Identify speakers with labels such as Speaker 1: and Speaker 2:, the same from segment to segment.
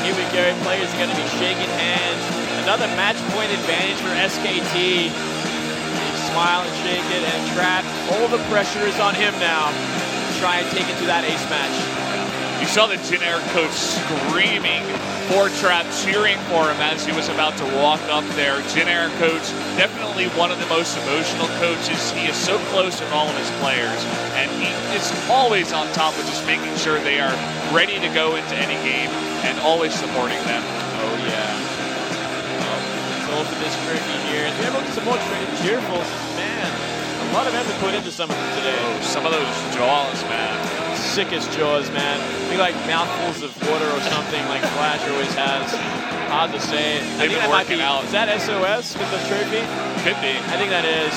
Speaker 1: here we go. Players are going to be shaking hands. Another match point advantage for SKT. Smile and shake it, and Trap, all the pressure is on him now to try and take it to that ace match.
Speaker 2: You saw the Jin Air coach screaming for Trap, cheering for him as he was about to walk up there. Jin Air coach, definitely one of the most emotional coaches. He is so close with all of his players, and he is always on top of just making sure they are ready to go into any game and always supporting them.
Speaker 1: Oh yeah. All for this trophy here. And we have some more cheerfuls. Man, a lot of effort put into some of them today.
Speaker 2: Oh, some of those jaws, man.
Speaker 1: Sickest jaws, man. Be like mouthfuls of water or something like Flash always has. Hard to say.
Speaker 2: They've been working out.
Speaker 1: Is that SOS with the trophy?
Speaker 2: Could be.
Speaker 1: I think that is.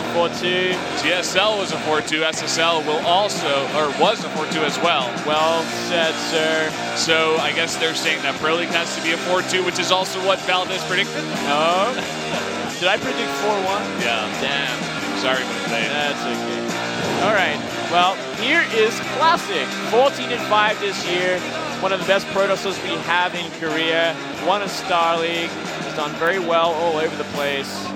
Speaker 1: 4-2.
Speaker 2: GSL was a 4-2. SSL will also, or was a 4-2 as well.
Speaker 1: Well said, sir.
Speaker 2: So I guess they're saying that Pro League has to be a 4-2, which is also what Valdez predicted.
Speaker 1: Oh. Did I predict 4-1?
Speaker 2: Yeah.
Speaker 1: Damn.
Speaker 2: Sorry about that.
Speaker 1: That's okay. All right. Well, here is Classic. 14-5 this year. One of the best Protostars we have in Korea. Won a Star League. Has done very well all over the place.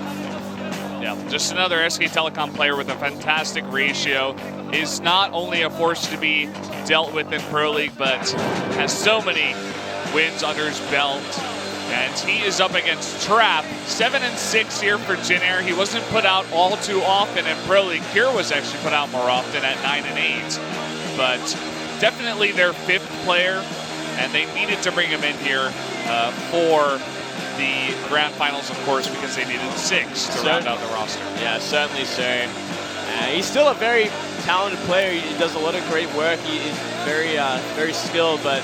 Speaker 2: Yeah, just another SK Telecom player with a fantastic ratio. Is not only a force to be dealt with in Pro League, but has so many wins under his belt. And he is up against Trap. 7-6 here for Jin Air. He wasn't put out all too often in Pro League. Kira was actually put out more often at 9-8. But definitely their fifth player, and they needed to bring him in here for the grand finals, of course, because they needed 6 to round out the roster.
Speaker 1: Yeah, certainly, sir. He's still a very talented player. He does a lot of great work. He is very skilled, but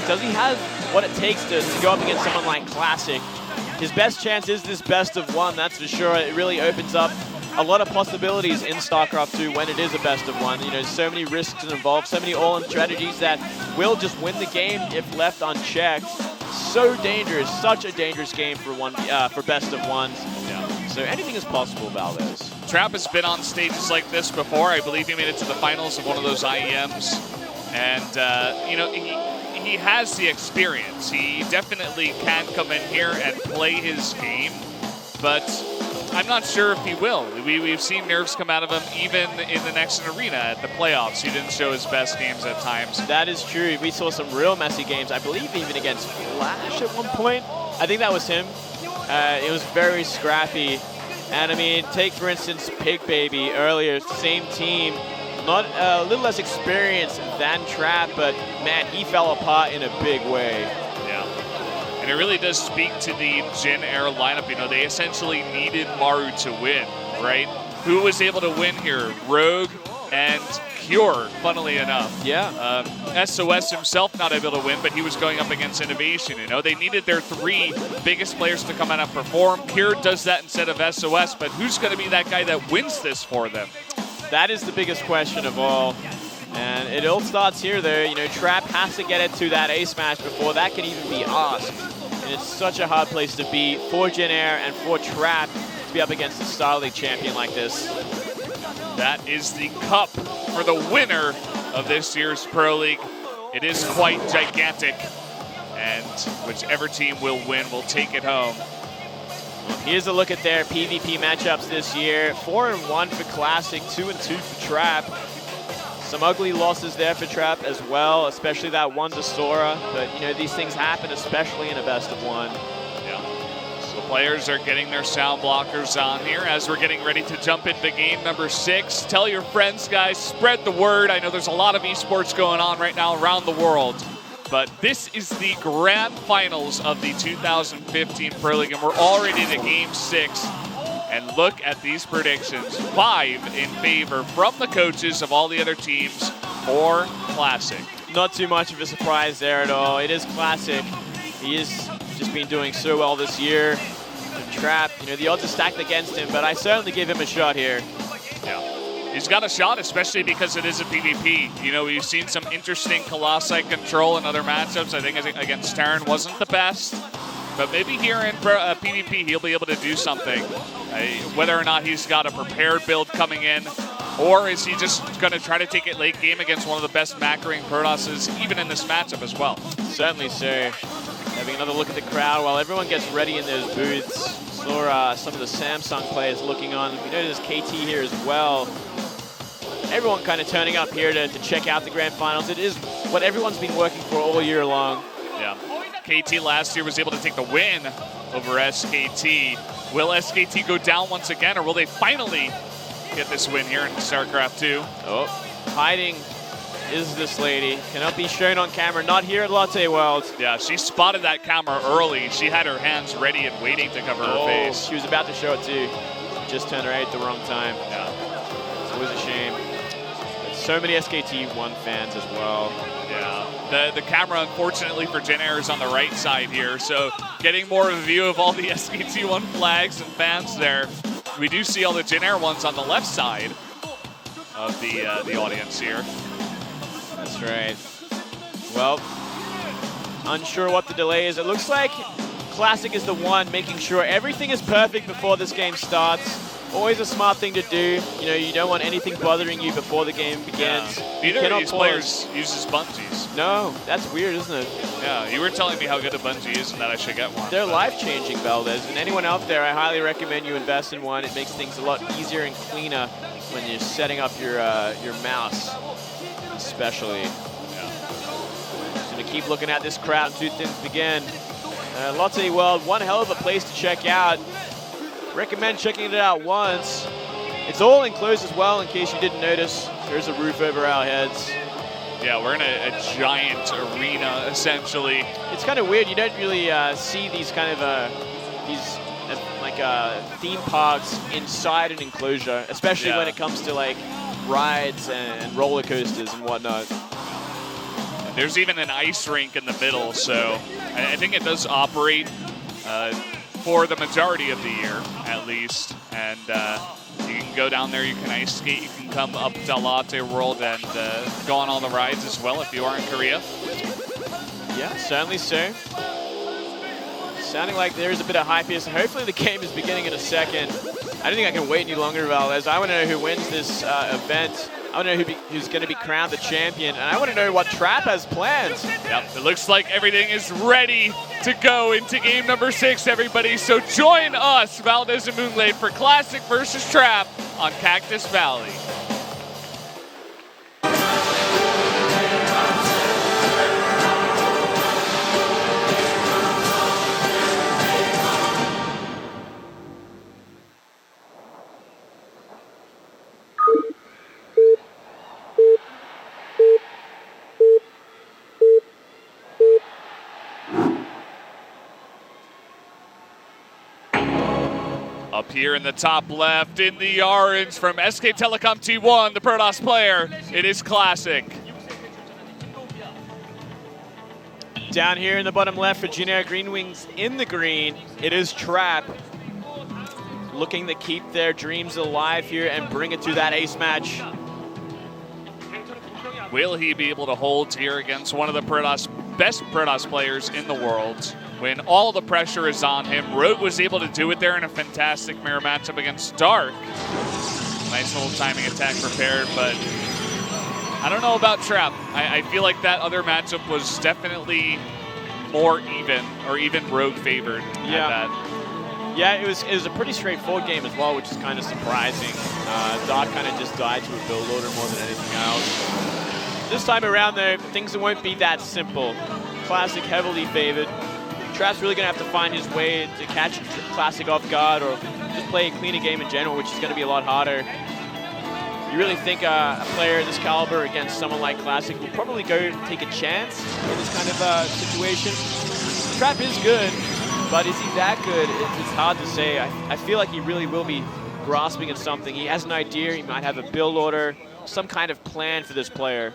Speaker 1: does he have what it takes to go up against someone like Classic? His best chance is this best of one, that's for sure. It really opens up a lot of possibilities in StarCraft 2 when it is a best of one. You know, so many risks involved, so many all-in strategies that will just win the game if left unchecked. So dangerous, such a dangerous game for best of ones.
Speaker 2: Yeah.
Speaker 1: So anything is possible, Valdez.
Speaker 2: Trap has been on stages like this before. I believe he made it to the finals of one of those IEMs. And, you know, he has the experience. He definitely can come in here and play his game, but I'm not sure if he will. We've seen nerves come out of him even in the next arena at the playoffs. He didn't show his best games at times.
Speaker 1: That is true. We saw some real messy games. I believe even against Flash at one point. I think that was him. It was very scrappy. And I mean, take for instance Pig Baby earlier, same team. Not a little less experienced than Trap, but man, he fell apart in a big way.
Speaker 2: Yeah. And it really does speak to the Jin Air lineup. You know, they essentially needed Maru to win, right? Who was able to win here? Rogue and Cure, funnily enough.
Speaker 1: Yeah.
Speaker 2: SOS himself not able to win, but he was going up against Innovation. You know, they needed their 3 biggest players to come out and perform. Cure does that instead of SOS, but who's going to be that guy that wins this for them?
Speaker 1: That is the biggest question of all. And it all starts here, though. You know, Trap has to get it to that ace match before that can even be asked. And it's such a hard place to be for Jin Air and for Trap to be up against a Star League champion like this.
Speaker 2: That is the cup for the winner of this year's Pro League. It is quite gigantic, and whichever team will win will take it home.
Speaker 1: Here's a look at their PvP matchups this year. 4-1 for Classic, 2-2 for Trap. Some ugly losses there for Trap as well, especially that one to Sora. But, you know, these things happen, especially in a best of one.
Speaker 2: Yeah. So players are getting their sound blockers on here as we're getting ready to jump into game number 6. Tell your friends, guys. Spread the word. I know there's a lot of esports going on right now around the world. But this is the grand finals of the 2015 Pro League, and we're already to game 6. And look at these predictions. 5 in favor from the coaches of all the other teams for Classic.
Speaker 1: Not too much of a surprise there at all. It is Classic. He has just been doing so well this year. Trap, you know, the odds are stacked against him, but I certainly give him a shot here.
Speaker 2: Yeah. He's got a shot, especially because it is a PvP. You know, we've seen some interesting Colossi control in other matchups. I think against Terran wasn't the best. But maybe here in PvP, he'll be able to do something. Whether or not he's got a prepared build coming in, Or is he just going to try to take it late game against one of the best macroing Protosses, even in this matchup as well?
Speaker 1: Certainly, sir. Having another look at the crowd while everyone gets ready in those booths. Saw some of the Samsung players looking on. We know there's KT here as well. Everyone kind of turning up here to check out the grand finals. It is what everyone's been working for all year long.
Speaker 2: Yeah. KT last year was able to take the win over SKT. Will SKT go down once again, or will they finally get this win here in StarCraft 2?
Speaker 1: Oh, hiding is this lady. Cannot be shown on camera, not here at Latte World.
Speaker 2: Yeah, she spotted that camera early. She had her hands ready and waiting to cover her face.
Speaker 1: She was about to show it too. Just turned her head at the wrong time.
Speaker 2: Yeah.
Speaker 1: It's always a shame. So many SKT1 fans as well.
Speaker 2: Yeah, the camera, unfortunately for Jin Air, is on the right side here, so getting more of a view of all the SKT1 flags and fans there. We do see all the Jin Air ones on the left side of the audience here.
Speaker 1: That's right. Well, unsure what the delay is. It looks like Classic is the one making sure everything is perfect before this game starts. Always a smart thing to do. You know, you don't want anything bothering you before the game begins.
Speaker 2: Yeah. Neither of these players uses bungees.
Speaker 1: No, that's weird, isn't it?
Speaker 2: Yeah, you were telling me how good a bungee is and that I should get one.
Speaker 1: They're life-changing, Valdez. And anyone out there, I highly recommend you invest in one. It makes things a lot easier and cleaner when you're setting up your mouse, especially.
Speaker 2: Yeah.
Speaker 1: Just gonna keep looking at this crowd. Two things begin. Latte World, one hell of a place to check out. Recommend checking it out once. It's all enclosed as well, in case you didn't notice. There's a roof over our heads.
Speaker 2: Yeah, we're in a giant arena, essentially.
Speaker 1: It's kind of weird. You don't really see these kind of theme parks inside an enclosure, especially when it comes to like rides and roller coasters and whatnot.
Speaker 2: There's even an ice rink in the middle, so I think it does operate for the majority of the year, at least. And you can go down there, you can ice skate, you can come up to Latte World and go on all the rides as well if you are in Korea.
Speaker 1: Yeah, certainly so. Sounding like there's a bit of hype here, so hopefully the game is beginning in a second. I don't think I can wait any longer, Valdez. I want to know who wins this event. I want to know who's going to be crowned the champion, and I want to know what Trap has planned.
Speaker 2: Yep, it looks like everything is ready to go into game number 6, everybody. So join us, Valdez and Moonglade, for Classic versus Trap on Cactus Valley. Up here in the top left, in the orange, from SK Telecom T1, the Protoss player, it is Classic.
Speaker 1: Down here in the bottom left for Jin Green Wings in the green, it is Trap. Looking to keep their dreams alive here and bring it to that ace match.
Speaker 2: Will he be able to hold here against one of the best Protoss players in the world when all the pressure is on him? Rogue was able to do it there in a fantastic mirror matchup against Dark. Nice little timing attack prepared, but I don't know about Trap. I feel like that other matchup was definitely more even, or even Rogue favored at that.
Speaker 1: Yeah, it was a pretty straightforward game as well, which is kind of surprising. Dark kind of just died to a build order more than anything else. This time around, though, things won't be that simple. Classic heavily favored. Trap's really going to have to find his way to catch Classic off guard or just play a cleaner game in general, which is going to be a lot harder. You really think a player this caliber against someone like Classic will probably go take a chance in this kind of situation? Trap is good, but is he that good? It's hard to say. I feel like he really will be grasping at something. He has an idea. He might have a build order, some kind of plan for this player.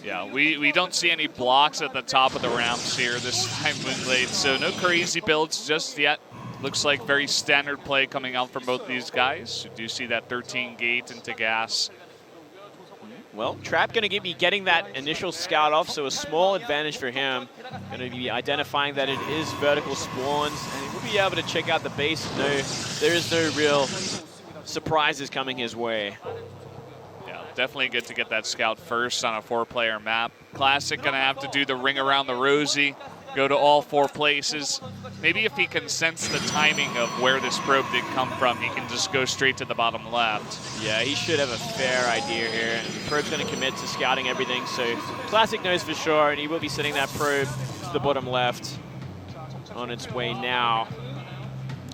Speaker 2: Yeah, we don't see any blocks at the top of the ramps here this time, Moonglade, so no crazy builds just yet. Looks like very standard play coming out from both these guys. You do see that 13 gate into gas.
Speaker 1: Well, Trap going to be getting that initial scout off, so a small advantage for him. Going to be identifying that it is vertical spawns, and he will be able to check out the base. No, there is no real surprises coming his way.
Speaker 2: Yeah, definitely good to get that scout first on a 4-player map. Classic gonna have to do the ring around the rosy, go to all 4 places. Maybe if he can sense the timing of where this probe did come from, he can just go straight to the bottom left.
Speaker 1: Yeah, he should have a fair idea here. The probe's going to commit to scouting everything, so Classic knows for sure, and he will be sending that probe to the bottom left on its way now.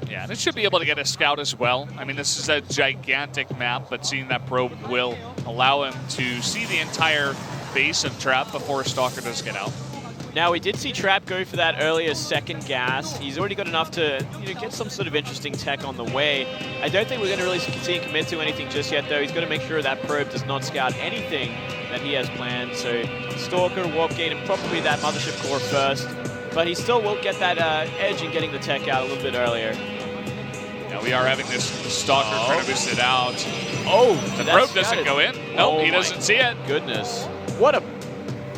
Speaker 2: Yeah, and it should be able to get a scout as well. I mean, this is a gigantic map, but seeing that probe will allow him to see the entire base of Trap before Stalker does get out.
Speaker 1: Now, we did see Trap go for that earlier second gas. He's already got enough to get some sort of interesting tech on the way. I don't think we're going to really see him commit to anything just yet, though. He's got to make sure that probe does not scout anything that he has planned. So Stalker, Warp Gate, and probably that Mothership Core first. But he still will get that edge in getting the tech out a little bit earlier.
Speaker 2: Now we are having this Stalker trying to boost it out.
Speaker 1: Oh,
Speaker 2: the probe doesn't go in. Nope, he doesn't see it.
Speaker 1: Goodness. What a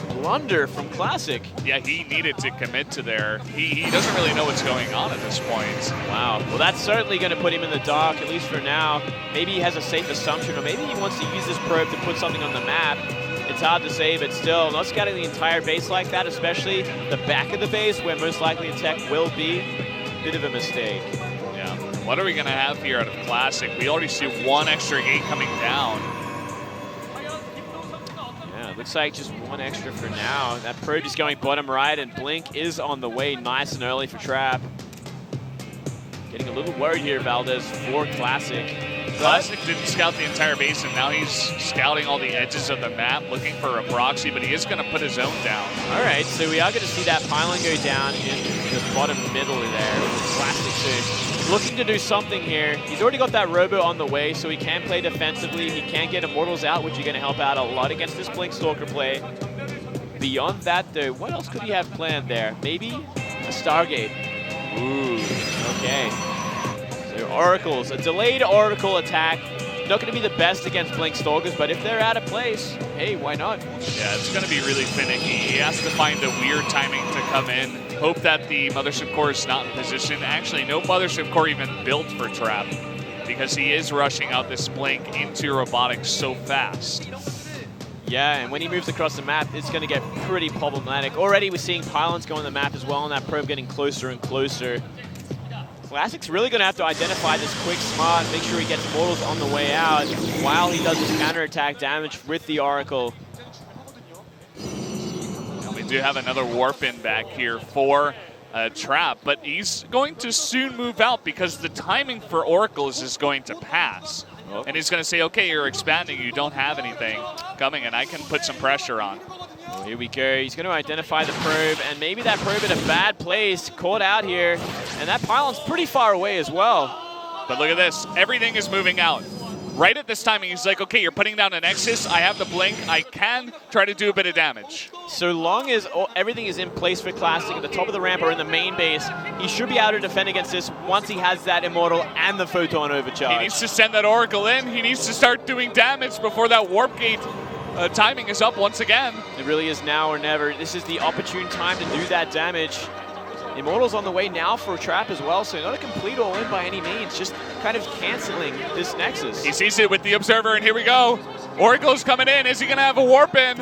Speaker 1: blunder from Classic.
Speaker 2: Yeah, he needed to commit to there. He doesn't really know what's going on at this point.
Speaker 1: Wow. Well, that's certainly going to put him in the dark, at least for now. Maybe he has a safe assumption, or maybe he wants to use this probe to put something on the map. It's hard to say, but still, not scouting the entire base like that, especially the back of the base, where most likely a tech will be, bit of a mistake.
Speaker 2: Yeah. What are we going to have here out of Classic? We already see 1 extra gate coming down.
Speaker 1: Looks like just 1 extra for now. That probe is going bottom right, and Blink is on the way nice and early for Trap. Getting a little worried here, Valdez, for Classic.
Speaker 2: Classic didn't scout the entire base, and now he's scouting all the edges of the map, looking for a proxy, but he is going to put his own down.
Speaker 1: All right, so we are going to see that pylon go down in the bottom middle there. Classic soon. Looking to do something here. He's already got that Robo on the way, so he can play defensively. He can get Immortals out, which is going to help out a lot against this Blink Stalker play. Beyond that, though, what else could he have planned there? Maybe a Stargate. Ooh, okay. So Oracles, a delayed Oracle attack. Not going to be the best against Blink Stalkers, but if they're out of place, hey, why not?
Speaker 2: Yeah, it's going to be really finicky. He has to find a weird timing to come in. Hope that the Mothership Core is not in position. Actually, no Mothership Core even built for Trap, because he is rushing out this Blink into robotics so fast.
Speaker 1: Yeah, and when he moves across the map, it's going to get pretty problematic. Already we're seeing pylons go on the map as well, and that probe getting closer and closer. Classic's really going to have to identify this quick, smart, make sure he gets Immortals on the way out while he does his counterattack damage with the Oracle.
Speaker 2: And we do have another warp in back here for Trap, but he's going to soon move out because the timing for Oracles is going to pass. Oh. And he's going to say, okay, you're expanding, you don't have anything coming, and I can put some pressure on.
Speaker 1: Well, here we go. He's going to identify the probe, and maybe that probe in a bad place, caught out here, and that pylon's pretty far away as well.
Speaker 2: But look at this. Everything is moving out. Right at this timing, he's like, okay, you're putting down a Nexus. I have the Blink. I can try to do a bit of damage.
Speaker 1: So long as everything is in place for Classic at the top of the ramp or in the main base, he should be able to defend against this once he has that Immortal and the Photon overcharge.
Speaker 2: He needs to send that Oracle in. He needs to start doing damage before that Warp Gate timing is up once again.
Speaker 1: It really is now or never. This is the opportune time to do that damage. Immortal's on the way now for a Trap as well, so not a complete all-in by any means, just kind of canceling this Nexus.
Speaker 2: He sees it with the Observer, and here we go. Oracle's coming in. Is he going to have a warp in?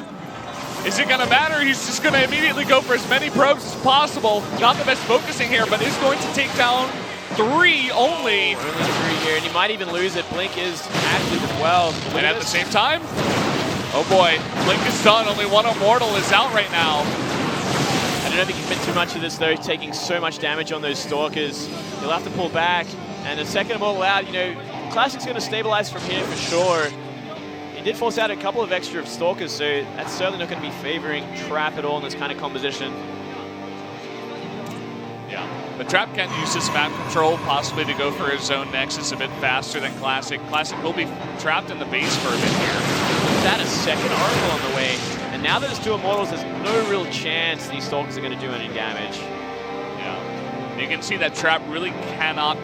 Speaker 2: Is it going to matter? He's just going to immediately go for as many probes as possible. Not the best focusing here, but is going to take down 3 only.
Speaker 1: Only 3 here, and he might even lose it. Blink is active as well.
Speaker 2: And at the same time, oh boy, Blink is done. Only 1 Immortal is out right now.
Speaker 1: I don't know if he can commit too much of this though, taking so much damage on those Stalkers. He'll have to pull back, and the second Immortal out, Classic's going to stabilize from here for sure. He did force out a couple of extra Stalkers, so that's certainly not going to be favoring Trap at all in this kind of composition.
Speaker 2: Yeah, but Trap can use his map control possibly to go for his own Nexus a bit faster than Classic. Classic will be trapped in the base for a bit here.
Speaker 1: Is that a second Oracle on the way? And now that there's 2 Immortals, there's no real chance these Stalkers are going to do any damage.
Speaker 2: Yeah, you can see that Trap really cannot,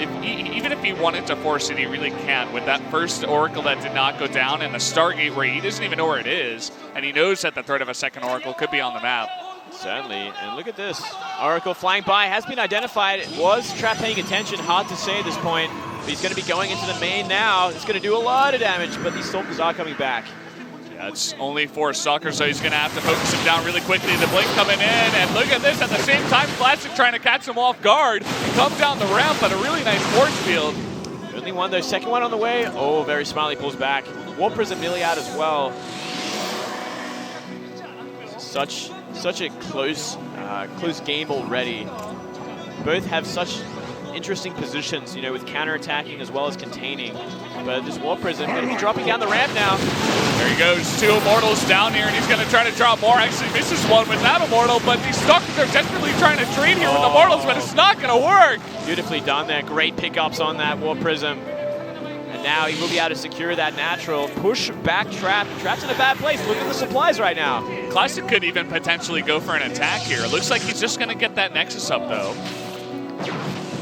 Speaker 2: even if he wanted to force it, he really can't. With that first Oracle that did not go down and the Stargate where he doesn't even know where it is, and he knows that the threat of a second Oracle could be on the map.
Speaker 1: Certainly, and look at this. Oracle flying by, has been identified. Was Trap paying attention? Hard to say at this point. But he's going to be going into the main now. It's going to do a lot of damage, but these Stalkers are coming back.
Speaker 2: Yeah, it's only 4 Stalkers, so he's going to have to focus him down really quickly. The blink coming in, and look at this. At the same time, Classic trying to catch him off guard. He comes down the ramp at a really nice force field.
Speaker 1: Only one, though. Second one on the way. Oh, very smartly pulls back. War Prism nearly out as well. Such a close game already. Both have such interesting positions, you know, with counter-attacking as well as containing. But this War Prism going to be dropping down the ramp now.
Speaker 2: There he goes, 2 Immortals down here, and he's going to try to drop more. Actually misses one with that Immortal, but these Stalkers are desperately trying to trade here with Immortals, but it's not going to work.
Speaker 1: Beautifully done there. Great pickups on that War Prism. And now he will be able to secure that natural. Push back Trap. Trap's in a bad place. Look at the supplies right now.
Speaker 2: Classic could even potentially go for an attack here. It looks like he's just going to get that Nexus up, though.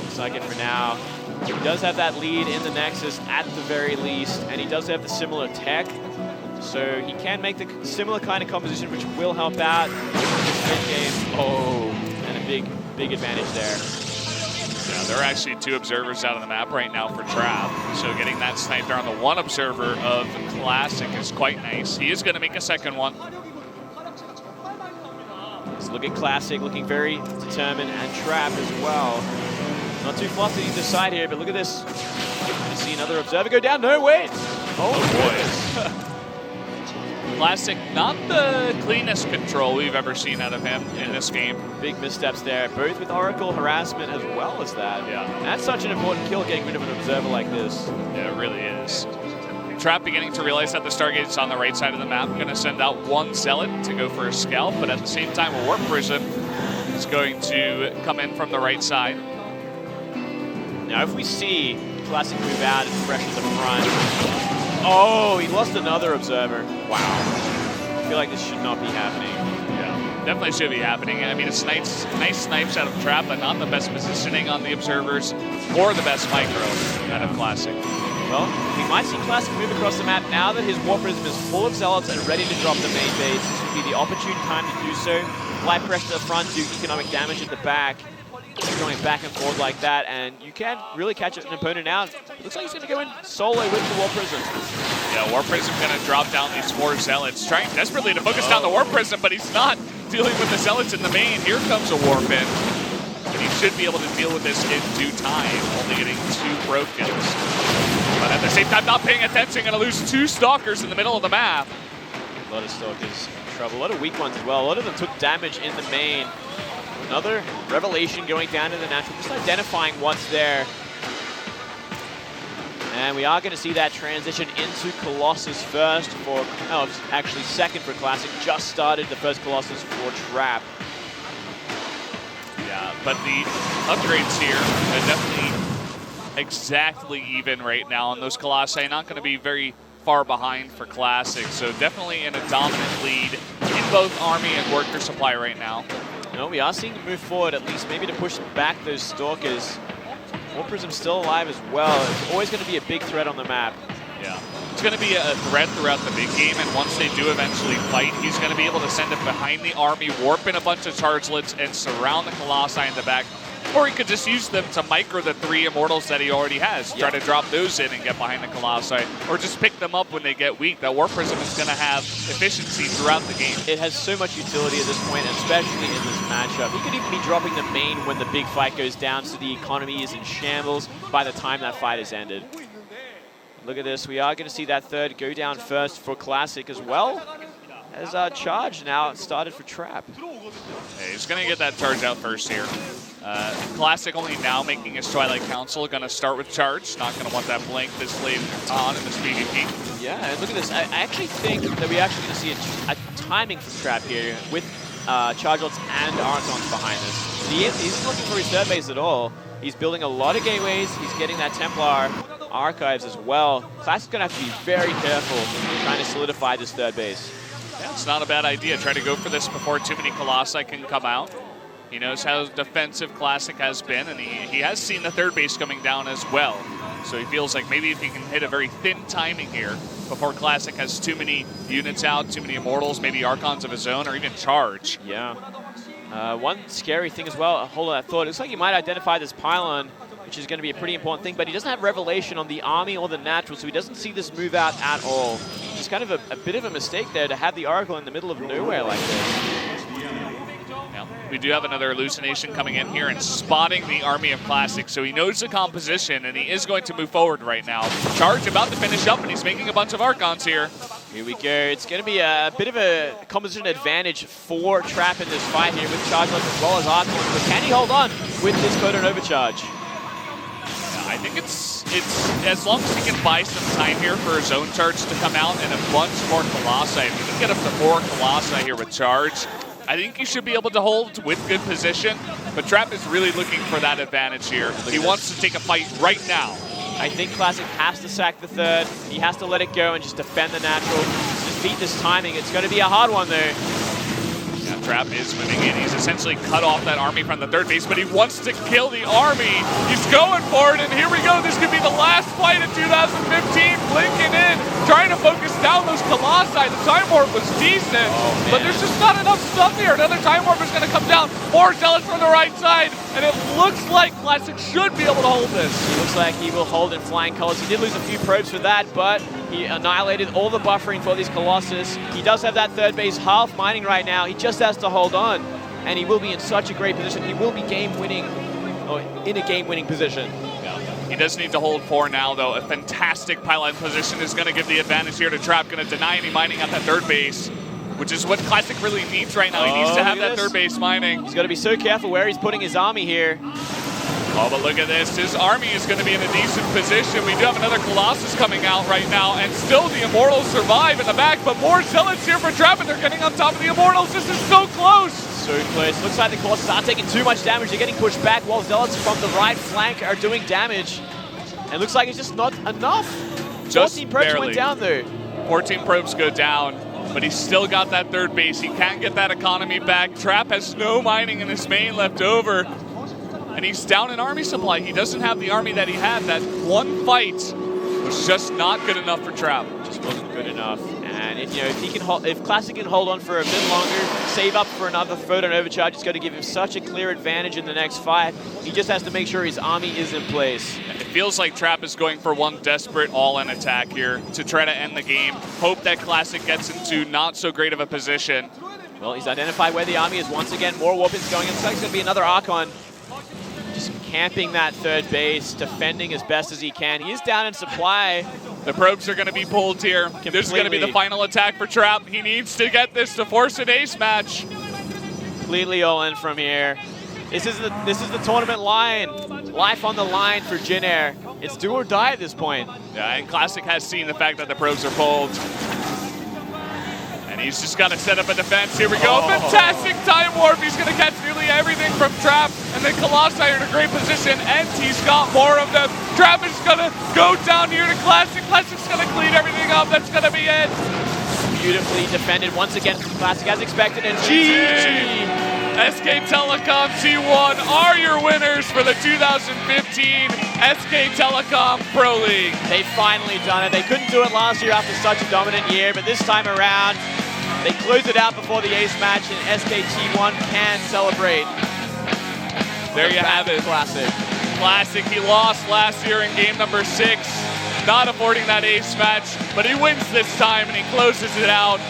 Speaker 1: Looks like it for now. He does have that lead in the Nexus at the very least, and he does have the similar tech. So he can make the similar kind of composition, which will help out in this game. Oh, and a big advantage there.
Speaker 2: Yeah, there are actually 2 observers out on the map right now for Trap. So getting that sniped there on the 1 observer of Classic is quite nice. He is going to make a second one.
Speaker 1: Let's look at Classic, looking very determined, and Trap as well. Not too fluffy either side here, but look at this. You see another observer go down. No, wait.
Speaker 2: Oh, boy. Classic, not the cleanest control we've ever seen out of him in this game.
Speaker 1: Big missteps there, both with Oracle harassment as well as that.
Speaker 2: Yeah.
Speaker 1: That's such an important kill, getting rid of an observer like this.
Speaker 2: Yeah, it really is. Trap beginning to realize that the Stargate's on the right side of the map. Going to send out 1 Zealot to go for a scalp, but at the same time, a Warp Prism is going to come in from the right side.
Speaker 1: Now, if we see Classic move out and pressure the front. Oh, he lost another observer. Wow. I feel like this should not be happening.
Speaker 2: Yeah, definitely should be happening. I mean, it's nice snipes out of Trap, but not the best positioning on the observers or the best micro out of Classic.
Speaker 1: Well, we might see Classic move across the map now that his War Prism is full of Zealots and ready to drop the main base. This would be the opportune time to do so. Light pressure to the front, do economic damage at the back. Going back and forth like that, and you can really catch an opponent out. It looks like he's going to go in solo with the War Prism.
Speaker 2: Yeah, War Prism going to drop down these 4 Zealots, trying desperately to focus down the War Prism, but he's not dealing with the Zealots in the main. Here comes a Warp in. And he should be able to deal with this in due time, only getting 2 pro kills. But at the same time, not paying attention, going to lose 2 Stalkers in the middle of the map.
Speaker 1: A lot of Stalkers in trouble, a lot of weak ones as well. A lot of them took damage in the main. Another Revelation going down in the natural, just identifying what's there. And we are going to see that transition into Colossus first for, actually second for Classic. Just started the first Colossus for Trap.
Speaker 2: Yeah, but the upgrades here are definitely exactly even right now. And those Colossi not going to be very far behind for Classic. So definitely in a dominant lead in both Army and Worker Supply right now.
Speaker 1: No, we are seeing them move forward, at least maybe to push back those Stalkers. War Prism's still alive as well. It's always going to be a big threat on the map.
Speaker 2: Yeah, it's going to be a threat throughout the big game, and once they do eventually fight, he's going to be able to send it behind the Army, warp in a bunch of Chargelets, and surround the Colossi in the back. Or he could just use them to micro the 3 Immortals that he already has. Try to drop those in and get behind the Colossi. Or just pick them up when they get weak. That War Prism is going to have efficiency throughout the game.
Speaker 1: It has so much utility at this point, especially in this matchup. He could even be dropping the main when the big fight goes down, so the economy is in shambles by the time that fight is ended. Look at this. We are going to see that third go down first for Classic as well. As our charge now started for Trap.
Speaker 2: Hey, he's going to get that charge out first here. Classic only now making his Twilight Council. Going to start with charge. Not going to want that blink this late on in this PvP.
Speaker 1: Yeah, and look at this. I actually think that we're actually going to see a timing from Trap here with Chargelets and Archons behind this. He isn't looking for his third base at all. He's building a lot of gateways. He's getting that Templar archives as well. Classic's going to have to be very careful trying to solidify this third base.
Speaker 2: Yeah, it's not a bad idea. Try to go for this before too many Colossi can come out. He knows how defensive Classic has been, and he has seen the third base coming down as well. So he feels like maybe if he can hit a very thin timing here before Classic has too many units out, too many Immortals, maybe Archons of his own, or even charge.
Speaker 1: Yeah. One scary thing as well, hold on that thought. It looks like you might identify this pylon which is going to be a pretty important thing, but he doesn't have Revelation on the Army or the Natural, so he doesn't see this move out at all. It's kind of a bit of a mistake there to have the Oracle in the middle of nowhere like this.
Speaker 2: Yeah, we do have another hallucination coming in here and spotting the Army of Classic, so he knows the composition, and he is going to move forward right now. Charge about to finish up, and he's making a bunch of Archons here.
Speaker 1: Here we go. It's going to be a bit of a composition advantage for Trap in this fight here with Charge left as well as Archons, but can he hold on with this Photon Overcharge?
Speaker 2: I think it's as long as he can buy some time here for his own charge to come out and a bunch more Colossi. If he can get up to 4 Colossi here with Charge, I think he should be able to hold with good position, but Trap is really looking for that advantage here. He wants to take a fight right now.
Speaker 1: I think Classic has to sack the third. He has to let it go and just defend the Natural. Just beat this timing. It's going to be a hard one, though.
Speaker 2: Yeah, Trap is moving in. He's essentially cut off that army from the third base, but he wants to kill the army. He's going for it, and here we go. This could be the last fight of 2015. Blinking in, trying to focus down those Colossi. The Time Warp was decent, but there's just not enough stuff here. Another Time Warp is going to come down. More Zealots from the right side, and it looks like Classic should be able to hold this.
Speaker 1: He looks like he will hold in flying colors. He did lose a few probes for that, but he annihilated all the buffering for these Colossus. He does have that third base half mining right now. He just has to hold on, and he will be in such a great position. He will be game-winning, or in a game-winning position.
Speaker 2: Yeah. He does need to hold 4 now, though. A fantastic pylon position is going to give the advantage here to Trap. Going to deny any mining at that third base, which is what Classic really needs right now. He needs to have that third base mining.
Speaker 1: He's got to be so careful where he's putting his army here.
Speaker 2: Oh, but look at this. His army is going to be in a decent position. We do have another Colossus coming out right now, and still the Immortals survive in the back, but more Zealots here for Trap, and they're getting on top of the Immortals. This is so close.
Speaker 1: So close. Looks like the Colossus are taking too much damage. They're getting pushed back while Zealots from the right flank are doing damage. And looks like it's just not enough.
Speaker 2: Just
Speaker 1: 14 probes
Speaker 2: barely.
Speaker 1: went down, though.
Speaker 2: 14 probes go down, but he's still got that third base. He can't get that economy back. Trap has no mining in his main left over. And he's down in army supply. He doesn't have the army that he had. That one fight was just not good enough for Trap.
Speaker 1: Just wasn't good enough. And if Classic can hold on for a bit longer, save up for another Photon Overcharge, it's going to give him such a clear advantage in the next fight. He just has to make sure his army is in place.
Speaker 2: It feels like Trap is going for one desperate all-in attack here to try to end the game. Hope that Classic gets into not so great of a position.
Speaker 1: Well, he's identified where the army is once again. More Warpins going in. It's going to be another Archon. Just camping that third base, defending as best as he can. He is down in supply.
Speaker 2: The probes are going to be pulled here. This is going to be the final attack for Trap. He needs to get this to force an ace match.
Speaker 1: Completely all in from here. This is the tournament line. Life on the line for Jin Air. It's do or die at this point.
Speaker 2: Yeah, and Classic has seen the fact that the probes are pulled. And he's just got to set up a defense. Here we go. Fantastic Time Warp. He's going to catch nearly everything from Trap. And then Colossi are in a great position. And he's got more of them. Trap is going to go down here to Classic. Classic's going to clean everything up. That's going to be it.
Speaker 1: Beautifully defended once again from Classic as expected. And GG!
Speaker 2: SK Telecom T1 are your winners for the 2015 SK Telecom Pro League.
Speaker 1: They've finally done it. They couldn't do it last year after such a dominant year, but this time around, they closed it out before the ace match, and SK T1 can celebrate.
Speaker 2: There you have it. Classic, he lost last year in game number 6, not affording that ace match, but he wins this time and he closes it out.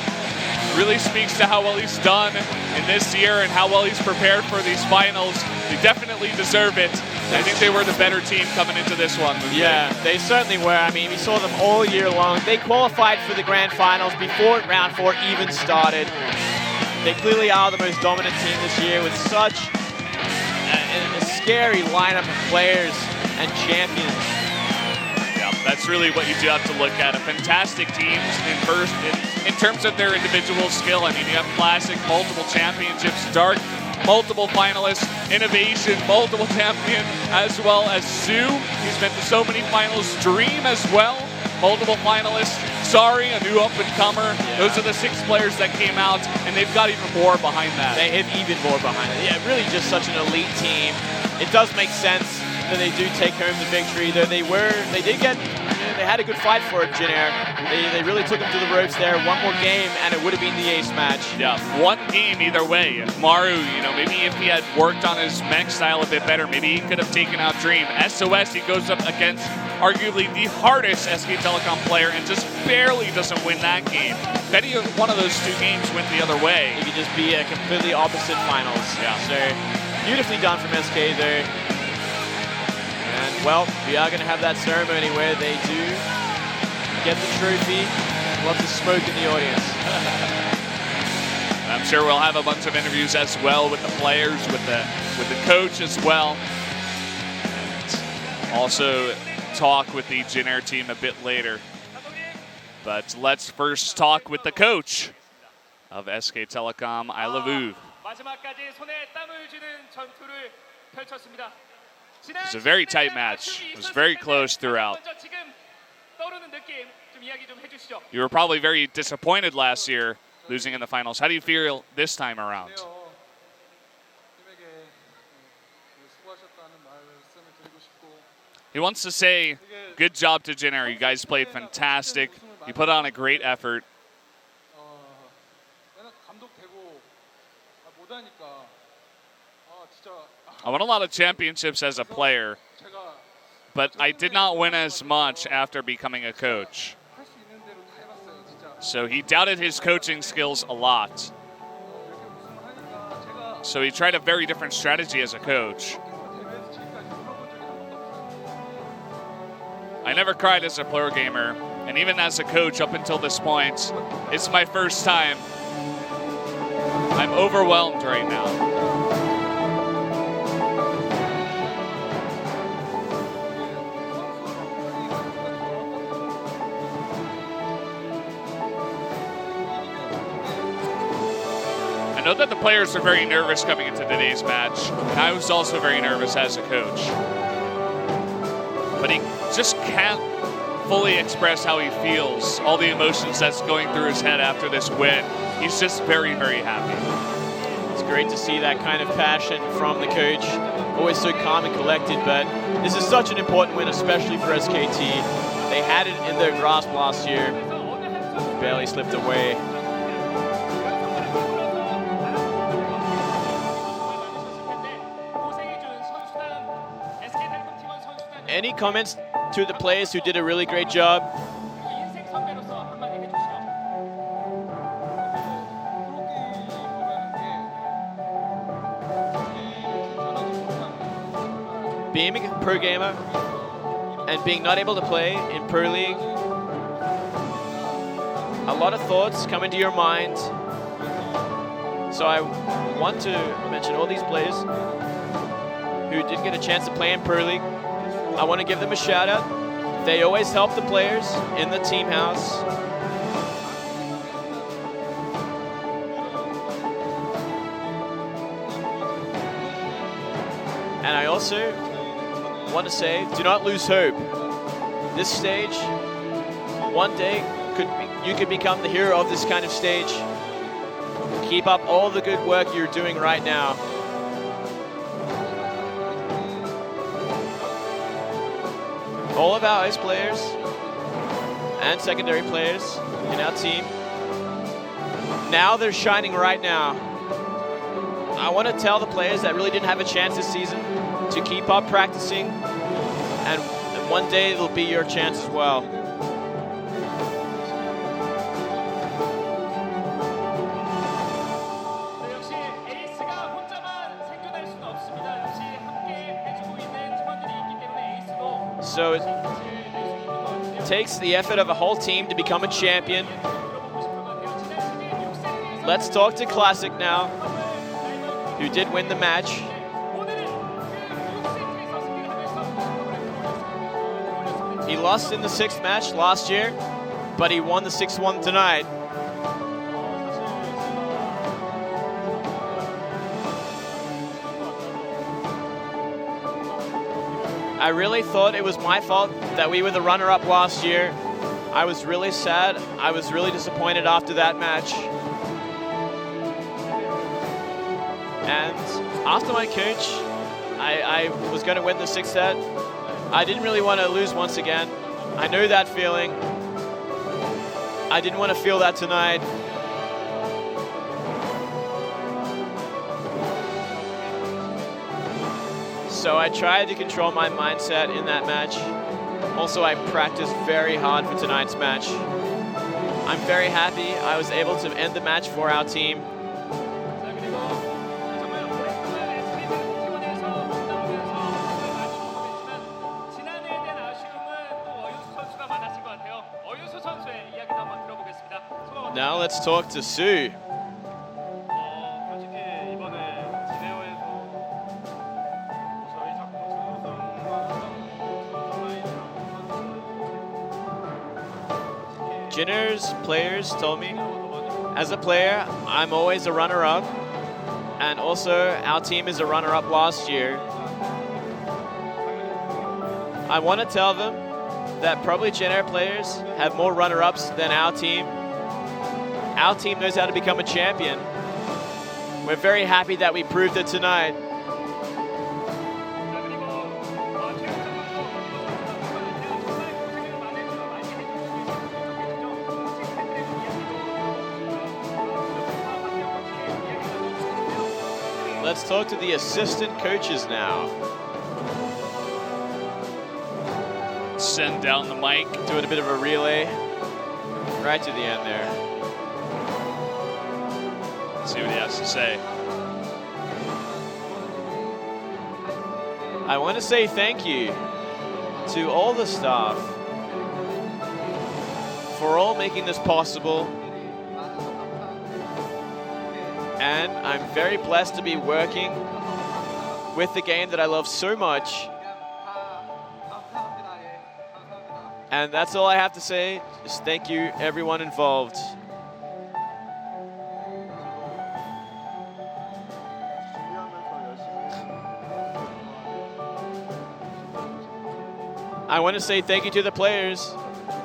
Speaker 2: Really speaks to how well he's done in this year and how well he's prepared for these finals. They definitely deserve it. I think they were the better team coming into this one.
Speaker 1: Yeah, they certainly were. I mean, we saw them all year long. They qualified for the grand finals before round 4 even started. They clearly are the most dominant team this year with such a scary lineup of players and champions.
Speaker 2: Yeah, that's really what you do have to look at. A fantastic teams in terms of their individual skill. I mean, you have Classic, multiple championships, Dark, multiple finalists, Innovation, multiple champion, as well as Sue. He's been to so many finals. Dream as well, multiple finalists. Sorry, a new up-and-comer. Yeah. Those are the 6 players that came out, and they've got even more behind that.
Speaker 1: They have even more behind it. Yeah, really just such an elite team. It does make sense that they do take home the victory, though they did get they had a good fight for it, Jin Air. They really took him to the ropes there. One more game, and it would have been the ace match.
Speaker 2: Yeah, one game either way. If Maru, maybe if he had worked on his mech style a bit better, maybe he could have taken out Dream. SOS, he goes up against arguably the hardest SK Telecom player and just barely doesn't win that game. If any one of those two games went the other way,
Speaker 1: it could just be a completely opposite finals.
Speaker 2: Yeah.
Speaker 1: So beautifully done from SK there. And well, we are going to have that ceremony where they do get the trophy. Lots of smoke in the audience.
Speaker 2: I'm sure we'll have a bunch of interviews as well with the players, with the coach as well. And also talk with the Jin Air team a bit later. But let's first talk with the coach of SK Telecom, I Love You. It was a very tight match. It was very close throughout. You were probably very disappointed last year losing in the finals. How do you feel this time around? He wants to say, good job to Jin Air. You guys played fantastic. You put on a great effort. I won a lot of championships as a player, but I did not win as much after becoming a coach. So he doubted his coaching skills a lot. So he tried a very different strategy as a coach. I never cried as a pro gamer, and even as a coach up until this point, it's my first time. I'm overwhelmed right now. I know that the players are very nervous coming into today's match, and I was also very nervous as a coach. But he just can't fully express how he feels, all the emotions that's going through his head after this win. He's just very, very happy.
Speaker 1: It's great to see that kind of passion from the coach. Always so calm and collected, but this is such an important win, especially for SKT. They had it in their grasp last year. Barely slipped away. Any comments to the players who did a really great job? Being a pro gamer and being not able to play in Pro League, a lot of thoughts come into your mind. So I want to mention all these players who didn't get a chance to play in Pro League. I want to give them a shout out. They always help the players in the team house. And I also want to say, do not lose hope. This stage, one day, you could become the hero of this kind of stage. Keep up all the good work you're doing right now. All of our ace players and secondary players in our team, now they're shining right now. I want to tell the players that really didn't have a chance this season to keep up practicing, and one day it'll be your chance as well. So it takes the effort of a whole team to become a champion. Let's talk to Classic now, who did win the match. He lost in the 6th match last year, but he won the 6th one tonight. I really thought it was my fault that we were the runner-up last year. I was really sad. I was really disappointed after that match. And after my coach, I was going to win the 6th set. I didn't really want to lose once again. I know that feeling. I didn't want to feel that tonight. So I tried to control my mindset in that match. Also, I practiced very hard for tonight's match. I'm very happy I was able to end the match for our team. Now let's talk to Sue. Jinner's players told me, as a player, I'm always a runner-up, and also our team is a runner-up last year. I want to tell them that probably Jinner players have more runner-ups than our team. Our team knows how to become a champion. We're very happy that we proved it tonight. Let's talk to the assistant coaches now.
Speaker 2: Send down the mic.
Speaker 1: Doing a bit of a relay right to the end there.
Speaker 2: Let's see what he has to say.
Speaker 1: I want to say thank you to all the staff for all making this possible. And I'm very blessed to be working with the game that I love so much. And that's all I have to say. Just thank you, everyone involved. I want to say thank you to the players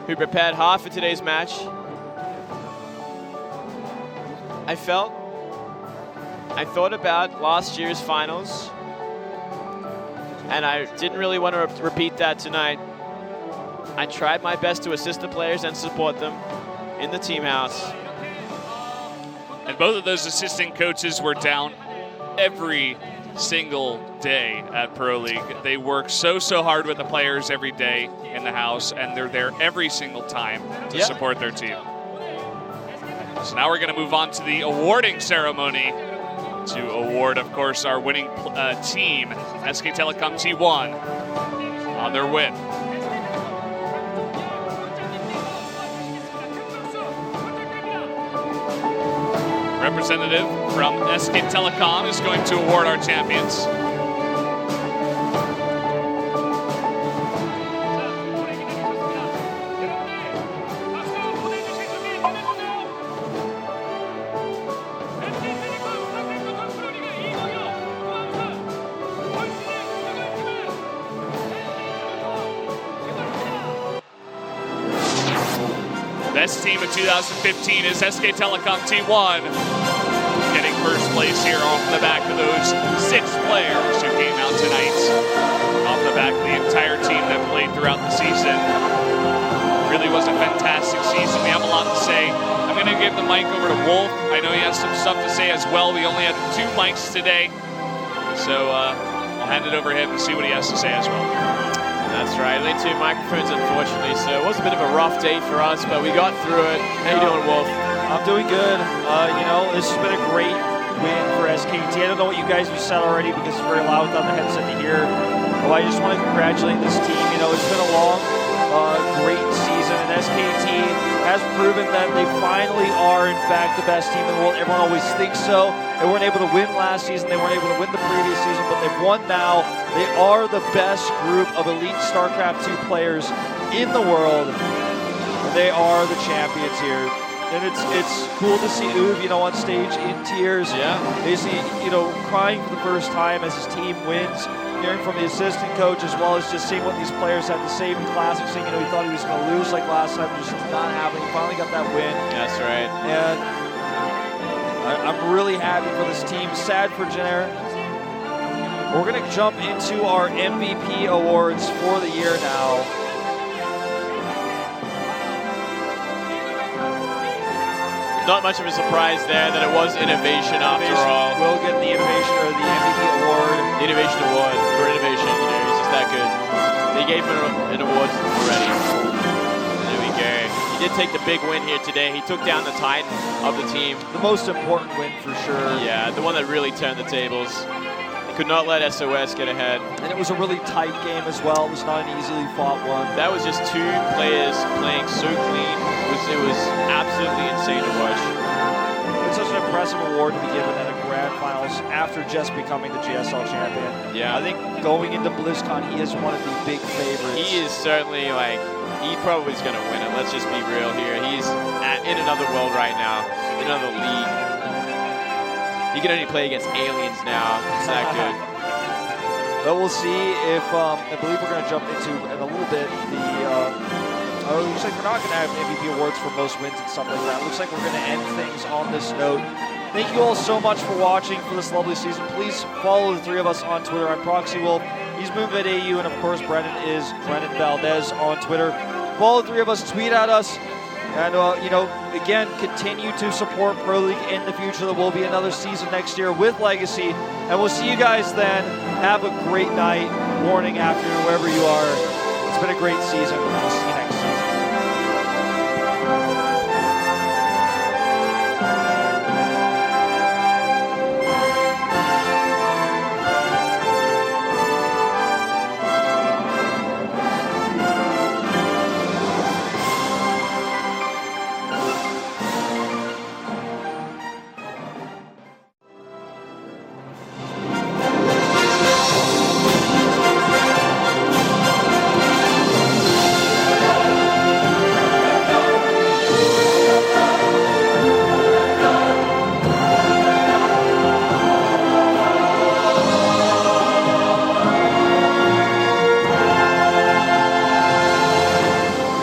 Speaker 1: who prepared hard for today's match. I thought about last year's finals, and I didn't really want to repeat that tonight. I tried my best to assist the players and support them in the team house.
Speaker 2: And both of those assistant coaches were down every single day at Pro League. They work so hard with the players every day in the house, and they're there every single time to support their team. So now we're going to move on to the awarding ceremony to award, of course, our winning team, SK Telecom T1, on their win. Representative from SK Telecom is going to award our champions. Best team of 2015 is SK Telecom T1, getting first place here off the back of those 6 players who came out tonight. Off the back of the entire team that played throughout the season. Really was a fantastic season. We have a lot to say. I'm going to give the mic over to Wolf. I know he has some stuff to say as well. We only had 2 mics today, so I'll hand it over to him to see what he has to say as well.
Speaker 1: That's right, only 2 microphones, unfortunately, so it was a bit of a rough day for us, but we got through it. How you doing, Wolf?
Speaker 3: I'm doing good. You know, this has been a great win for SKT. I don't know what you guys have said already because it's very loud without the headset to hear. But I just want to congratulate this team. You know, it's been a long, great season, and SKT has proven that they finally are, in fact, the best team in the world. Everyone always thinks so. They weren't able to win last season. They weren't able to win the previous season, but they've won now. They are the best group of elite Starcraft 2 players in the world. They are the champions here. And it's cool to see Uwe, you know, on stage in tears.
Speaker 1: Yeah.
Speaker 3: Basically, you know, crying for the first time as his team wins. Hearing from the assistant coach, as well as just seeing what these players had to say in Classic, saying, you know, he thought he was going to lose like last time, just not happening. He finally got that win.
Speaker 1: That's right.
Speaker 3: And I'm really happy for this team. Sad for Jenner. We're going to jump into our MVP awards for the year now.
Speaker 1: not much of a surprise there that it was innovation after all.
Speaker 3: Will get the innovation or the MVP award.
Speaker 1: The innovation award for innovation. He's just that good. They gave him an award already. There we go. He did take the big win here today. He took down the Titan of the team.
Speaker 3: The most important win for sure.
Speaker 1: Yeah, the one that really turned the tables. Could not let SOS get ahead.
Speaker 3: And it was a really tight game as well. It was not an easily fought one.
Speaker 1: That was just two players playing so clean. It was absolutely insane to watch.
Speaker 3: It's such an impressive award to be given at a grand finals after just becoming the GSL champion.
Speaker 1: Yeah.
Speaker 3: I think going into BlizzCon, he is one of the big favorites.
Speaker 1: He is certainly like, he probably is going to win it. Let's just be real here. He's in another world right now, in another league. He can only play against aliens now. It's that good.
Speaker 3: But we'll see if, I believe we're going to jump into, in a little bit, it looks like we're not going to have MVP awards for most wins and stuff like that. It looks like we're going to end things on this note. Thank you all so much for watching for this lovely season. Please follow the three of us on Twitter. I'm ProxyWolf. He's MoonVidAU, and of course, Brennan is Brennan Valdez on Twitter. Follow the three of us, tweet at us. And, again, continue to support Pro League in the future. There will be another season next year with Legacy. And we'll see you guys then. Have a great night, morning, afternoon, wherever you are. It's been a great season. We'll see you